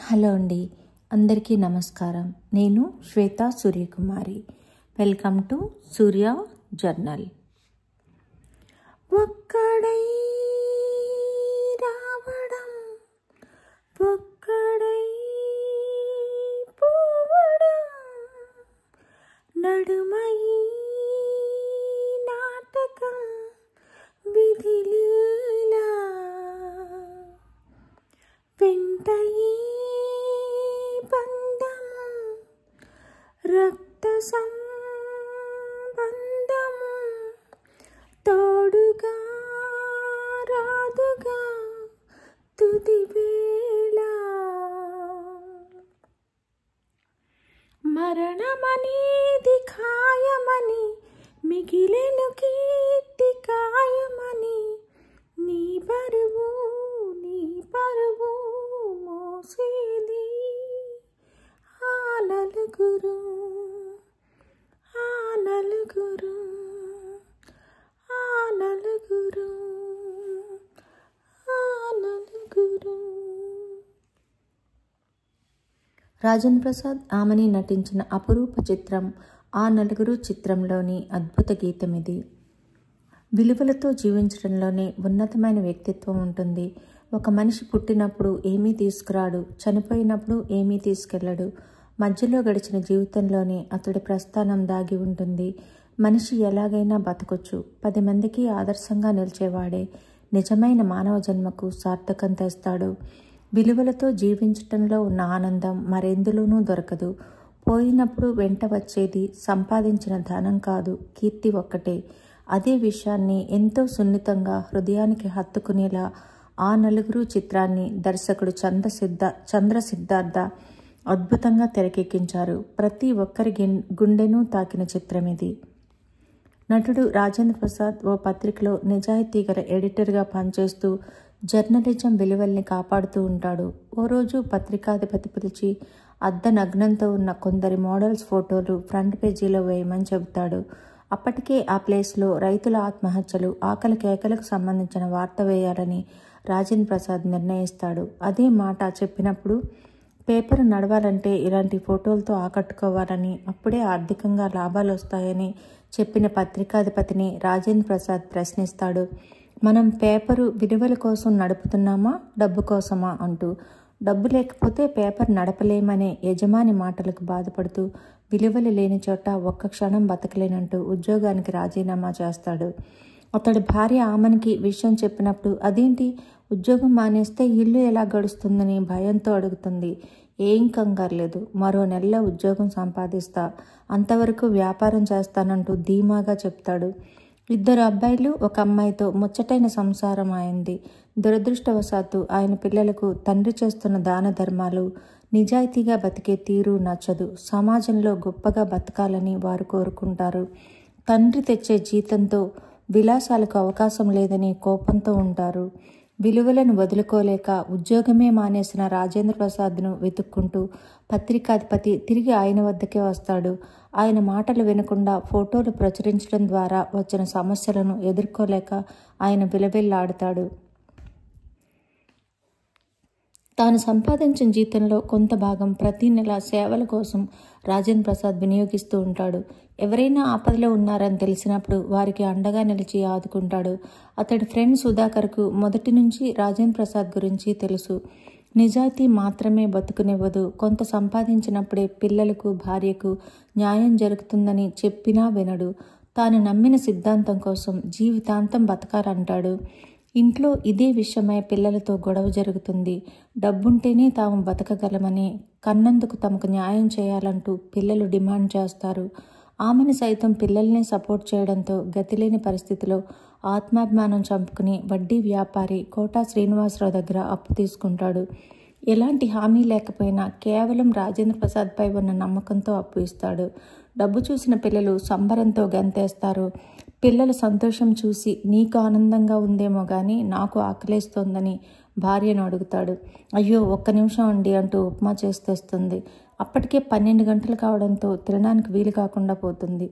Hello అండి, అందరికీ నమస్కారం. నేను Shweta Suryakumari. Welcome to Surya Journal. ఒక్కడై రావడం, ఒక్కడై పోవడం, నడుమై నాటకం విధిలీలా, వెంటయి బంధము రక్త సంబంధము, తోడుగా రాదుగా తుది వేళ, మరణమనేది ఖాయమని మిగిలెను కీర్తి కాయమని, నీ పరువు మోసేది ఆ నలుగురు, ఆ నలుగురు, ఆ నలుగురు, ఆ నలుగురు. రాజేంద్ర ప్రసాద్ ఆమెని నటించిన అపురూప చిత్రం ఆ నలుగురు చిత్రంలోని అద్భుత గీతం ఇది. విలువలతో జీవించడంలోనే ఉన్నతమైన వ్యక్తిత్వం ఉంటుంది. ఒక మనిషి పుట్టినప్పుడు ఏమీ తీసుకురాడు, చనిపోయినప్పుడు ఏమీ తీసుకెళ్ళడు. మధ్యలో గడిచిన జీవితంలోనే అతడి ప్రస్థానం దాగి ఉంటుంది. మనిషి ఎలాగైనా బతకొచ్చు, 10 మందికి ఆదర్శంగా నిలిచేవాడే నిజమైన మానవ జన్మకు సార్థకం తెస్తాడు. విలువలతో జీవించటంలో ఉన్న ఆనందం మరెందులోనూ దొరకదు. పోయినప్పుడు వెంట వచ్చేది సంపాదించిన ధనం కాదు, కీర్తి ఒక్కటే. అదే విషయాన్ని ఎంతో సున్నితంగా హృదయానికి హత్తుకునేలా ఆ నలుగురు చిత్రాన్ని దర్శకుడు చంద్ర సిద్ధార్థ అద్భుతంగా తెరకెక్కించారు. ప్రతి ఒక్కరి గుండెను తాకిన చిత్రం ఇది. నటుడు రాజేంద్ర ప్రసాద్ ఓ పత్రికలో నిజాయితీ గల ఎడిటర్గా పనిచేస్తూ జర్నలిజం విలువల్ని కాపాడుతూ ఉంటాడు. ఓ రోజు పత్రికాధిపతి పిలిచి అర్ధనగ్నంతో ఉన్న కొందరి మోడల్స్ ఫోటోలు ఫ్రంట్ పేజీలో వేయమని చెబుతాడు. అప్పటికే ఆ ప్లేస్లో రైతుల ఆత్మహత్యలు, ఆకలి కేకలకు సంబంధించిన వార్త వేయాలని రాజేంద్ర ప్రసాద్ నిర్ణయిస్తాడు. అదే మాట చెప్పినప్పుడు పేపరు నడవాలంటే ఇలాంటి ఫోటోలతో ఆకట్టుకోవాలని, అప్పుడే ఆర్థికంగా లాభాలు వస్తాయని చెప్పిన పత్రికాధిపతిని రాజేంద్ర ప్రసాద్ ప్రశ్నిస్తాడు. మనం పేపరు విలువల కోసం నడుపుతున్నామా, డబ్బు కోసమా అంటూ. డబ్బు లేకపోతే పేపర్ నడపలేమనే యజమాని మాటలకు బాధపడుతూ విలువలు లేని చోట ఒక్క క్షణం బతకలేనంటూ ఉద్యోగానికి రాజీనామా చేస్తాడు. అతడి భార్య ఆమెనికి విషయం చెప్పినప్పుడు అదేంటి, ఉద్యోగం మానేస్తే ఇల్లు ఎలా గడుస్తుందని భయంతో అడుగుతుంది. ఏం కంగారు లేదు, మరో నెలలో ఉద్యోగం సంపాదిస్తా, అంతవరకు వ్యాపారం చేస్తానంటూ ధీమాగా చెప్తాడు. 2 అబ్బాయిలు 1 అమ్మాయితో ముచ్చటైన సంసారం అయింది. దురదృష్టవశాత్తు ఆయన పిల్లలకు తండ్రి చేస్తున్న దాన ధర్మాలు, నిజాయితీగా బతికే తీరు నచ్చదు. సమాజంలో గొప్పగా బతకాలని వారు కోరుకుంటారు. తండ్రి తెచ్చే జీతంతో విలాసాలకు అవకాశం లేదని కోపంతో ఉంటారు. విలువలను వదులుకోలేక ఉద్యోగమే మానేసిన రాజేంద్ర ప్రసాద్ను వెతుక్కుంటూ పత్రికాధిపతి తిరిగి ఆయన వద్దకే వస్తాడు. ఆయన మాటలు వినకుండా ఫోటోలు ప్రచురించడం ద్వారా వచ్చిన సమస్యలను ఎదుర్కోలేక ఆయన విలవిల్లాడుతాడు. తాను సంపాదించిన జీతంలో కొంత భాగం ప్రతి నెల సేవల కోసం రాజేంద్ర ప్రసాద్ వినియోగిస్తూ ఉంటాడు. ఎవరైనా ఆపదలో ఉన్నారని తెలిసినప్పుడు వారికి అండగా నిలిచి ఆదుకుంటాడు. అతడి ఫ్రెండ్ సుధాకర్కు మొదటి నుంచి రాజేంద్ర ప్రసాద్ గురించి తెలుసు. నిజాయితీ మాత్రమే బతుకునివ్వదు, కొంత సంపాదించినప్పుడే పిల్లలకు, భార్యకు న్యాయం జరుగుతుందని చెప్పినా వినడు. తాను నమ్మిన సిద్ధాంతం కోసం జీవితాంతం బతకాలంటాడు. ఇంట్లో ఇదే విషయమై పిల్లలతో గొడవ జరుగుతుంది. డబ్బుంటేనే తాము బతకగలమని, కన్నందుకు తమకు న్యాయం చేయాలంటూ పిల్లలు డిమాండ్ చేస్తారు. ఆమెను సైతం పిల్లల్నే సపోర్ట్ చేయడంతో గతిలేని పరిస్థితిలో ఆత్మాభిమానం చంపుకుని వడ్డీ వ్యాపారి కోటా శ్రీనివాసరావు దగ్గర అప్పు తీసుకుంటాడు. ఎలాంటి హామీ లేకపోయినా కేవలం రాజేంద్ర ప్రసాద్పై ఉన్న నమ్మకంతో అప్పు ఇస్తాడు. డబ్బు చూసిన పిల్లలు సంబరంతో గంతేస్తారు. పిల్లల సంతోషం చూసి నీకు ఆనందంగా ఉందేమో కానీ నాకు ఆకలేస్తోందని భార్యను అడుగుతాడు. అయ్యో 1 నిమిషం అండి అంటూ ఉప్మా చేసి తెస్తుంది. అప్పటికే 12 గంటలు కావడంతో తినడానికి వీలు కాకుండా పోతుంది.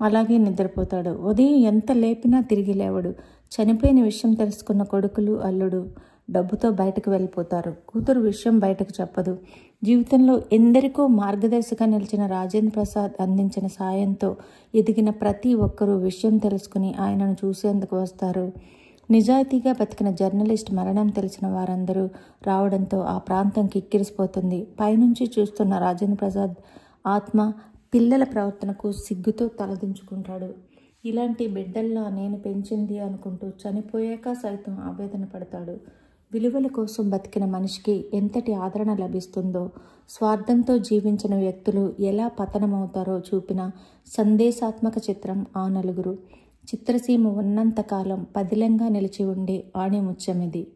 అలాగే నిద్రపోతాడు. ఉదయం ఎంత లేపినా తిరిగి లేవడు. చనిపోయిన విషయం తెలుసుకున్న కొడుకులు, అల్లుడు డబ్బుతో బయటకు వెళ్ళిపోతారు. కూతురు విషయం బయటకు చెప్పదు. జీవితంలో ఎందరికో మార్గదర్శిగా నిలిచిన రాజేంద్ర ప్రసాద్ అందించిన సాయంతో ఎదిగిన ప్రతి ఒక్కరూ విషయం తెలుసుకుని ఆయనను చూసేందుకు వస్తారు. నిజాయితీగా బతికిన జర్నలిస్ట్ మరణం తెలిసిన వారందరూ రావడంతో ఆ ప్రాంతం కిక్కిరిసిపోతుంది. పైనుంచి చూస్తున్న రాజేంద్ర ప్రసాద్ ఆత్మ పిల్లల ప్రవర్తనకు సిగ్గుతో తలదించుకుంటాడు. ఇలాంటి బిడ్డల్లా నేను పెంచింది అనుకుంటూ చనిపోయాక సైతం ఆవేదన పడతాడు. విలువల కోసం బతికిన మనిషికి ఎంతటి ఆదరణ లభిస్తుందో, స్వార్థంతో జీవించిన వ్యక్తులు ఎలా పతనమవుతారో చూపిన సందేశాత్మక చిత్రం ఆ నలుగురు. చిత్రసీమ ఉన్నంతకాలం పదిలంగా నిలిచి ఉండే ఆణిముత్యం ఇది.